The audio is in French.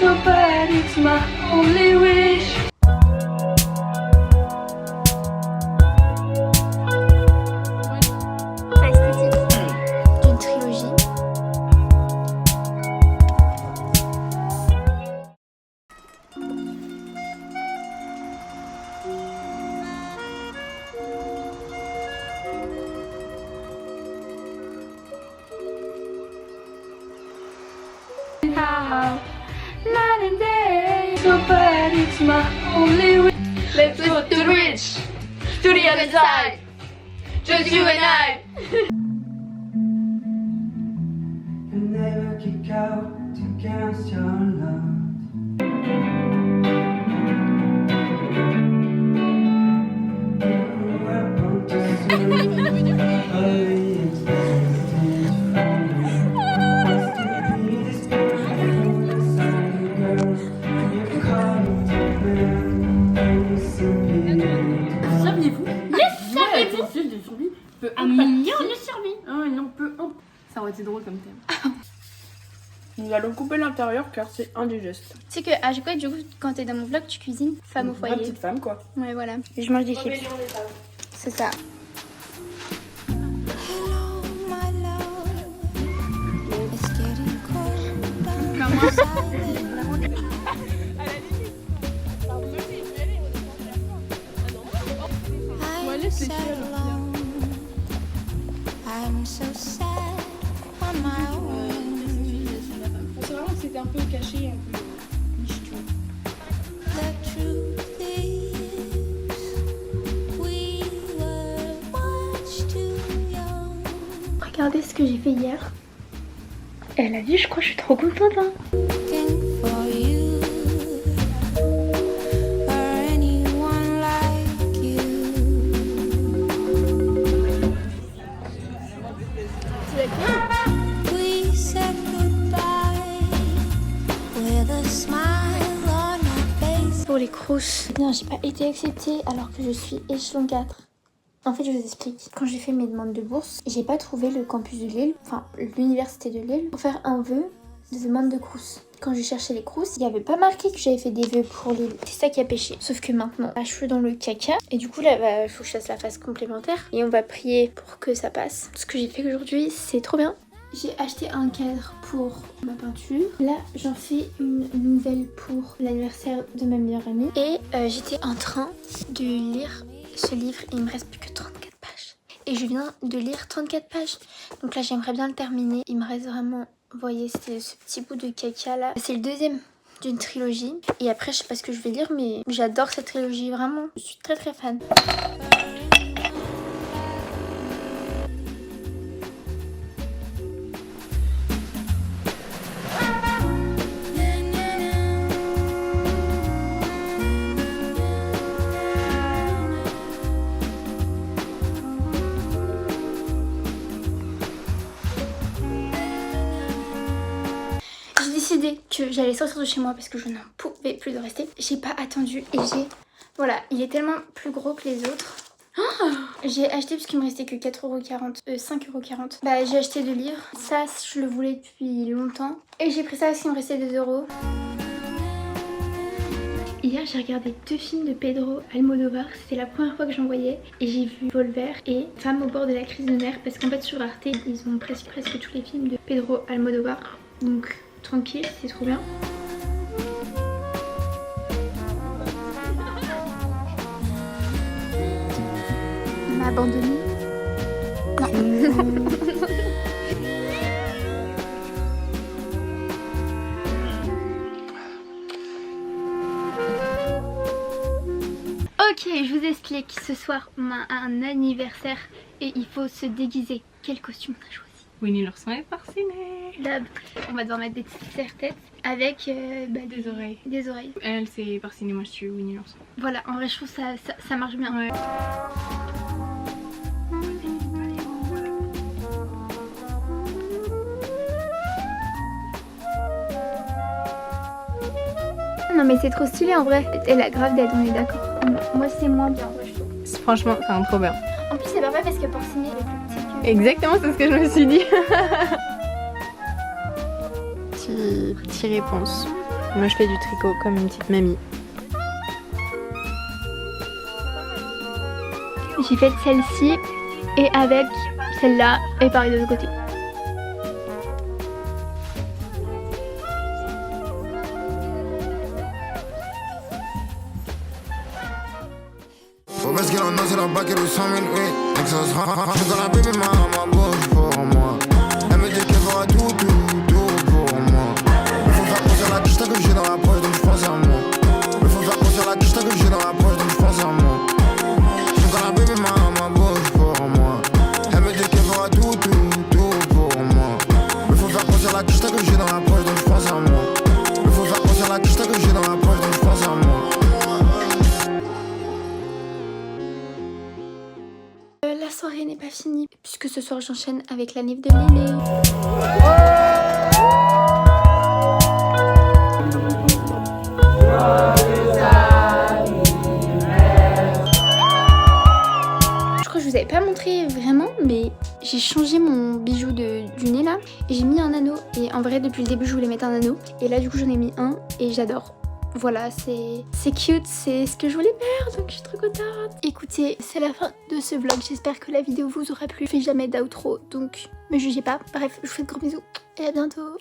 So bad, it's my only wish. D'une trilogie. Night and day, so bad, it's my only wish. Let's go to the bridge, to the other side, just you and I. And never kick out against your love. You're welcome to see early expected from you. Still be this beautiful silent girl. You've caught up man, simply. Saviez-vous? saviez-vous? C'est de survie peut Un million de survie. Ah non, ça aurait été drôle comme thème. Nous allons couper l'intérieur car c'est indigeste. Tu sais que à chaque fois, du coup, quand t'es dans mon vlog, tu cuisines femme au Une vraie foyer. petite femme quoi. Ouais, voilà. Et je mange des chips. C'est ça. I'm so sad on my own. C'est vraiment que c'était un peu caché, un peu niche, tu vois. The truth is, we were much too young. Regardez ce que j'ai fait hier. Elle a vu, je crois, je suis trop contente. Hein. Looking for you or anyone like you. We said goodbye with a smile on our face. Pour les crousses. Non, j'ai pas été acceptée alors que je suis échelon 4. En fait, je vous explique. Quand j'ai fait mes demandes de bourse, j'ai pas trouvé le campus de Lille, enfin l'université de Lille, pour faire un vœu de demande de crous. Quand j'ai cherché les crousses, il n'y avait pas marqué que j'avais fait des vœux pour Lille. C'est ça qui a pêché. Sauf que maintenant, là, je suis dans le caca. Et du coup, là, il faut que je fasse la phase complémentaire. Et on va prier pour que ça passe. Ce que j'ai fait aujourd'hui, c'est trop bien. J'ai acheté un cadre pour ma peinture. Là, j'en fais une nouvelle pour l'anniversaire de ma meilleure amie. Et j'étais en train de lire ce livre. Il me reste plus que 34 pages. Et je viens de lire 34 pages. Donc là, j'aimerais bien le terminer. Il me reste vraiment... Vous voyez, c'était ce petit bout de caca là. C'est le deuxième d'une trilogie. Et après, je sais pas ce que je vais lire, mais j'adore cette trilogie, vraiment. Je suis très très fan. J'ai décidé que j'allais sortir de chez moi parce que je n'en pouvais plus de rester. J'ai pas attendu et j'ai... Voilà, il est tellement plus gros que les autres. Oh, j'ai acheté parce qu'il me restait que 4,40€, 5,40€. Bah j'ai acheté 2 livres. Ça, je le voulais depuis longtemps. Et j'ai pris ça parce qu'il me restait 2€. Hier, j'ai regardé 2 films de Pedro Almodovar. C'était la première fois que j'en voyais. Et j'ai vu Volver et Femme au bord de la crise de nerfs. Parce qu'en fait, sur Arte, ils ont presque tous les films de Pedro Almodovar. Donc, tranquille, c'est trop bien. On m'a abandonné. Non. Ok, je vous explique. Ce soir, on a un anniversaire et il faut se déguiser. Quel costume on a choisi? Winnie l'ourson est parciné. D'hab. On va devoir mettre des petites serre-têtes avec Des oreilles. des oreilles. Elle c'est parciné, moi je suis Winnie l'ourson. Voilà, en vrai je trouve ça marche bien. Ouais. Non mais c'est trop stylé en vrai. Elle a grave d'être, on est d'accord. Moi c'est moins bien en vrai je trouve. Franchement, enfin trop bien. En plus c'est parfait parce que porciné est plus petit que... Exactement, c'est ce que je me suis dit. Petite réponse. Moi je fais du tricot comme une petite mamie. J'ai fait celle-ci et avec celle-là et pareil de l'autre côté. Faut basculer en c'est la bague de 100 000, oui. Exos, je dans la baby, ma bouche pour moi. Elle me dit qu'elle fera tout pour moi. Il faut faire penser à la quiche que j'ai dans la poche, donc je pense à moi. Il faut faire penser à la quiche que j'ai dans la poche, donc je pense à moi. Je dans la baby, ma bouche pour moi. Elle me dit qu'elle fera tout pour moi. Il faut faire penser à la quiche que j'ai dans la poche, donc je pense à moi. Il faut faire penser à la quiche que j'ai dans la poche, donc je pense à moi. La soirée n'est pas finie puisque ce soir j'enchaîne avec la Nive de Lily. Je crois que je vous avais pas montré vraiment, mais j'ai changé mon bijou du nez là et j'ai mis un anneau. Et en vrai depuis le début je voulais mettre un anneau et là du coup j'en ai mis un et j'adore. Voilà, c'est cute, c'est ce que je voulais faire, donc je suis trop contente. Écoutez, c'est la fin de ce vlog, j'espère que la vidéo vous aura plu. Je fais jamais d'outro, donc me jugez pas. Bref, je vous fais de gros bisous et à bientôt.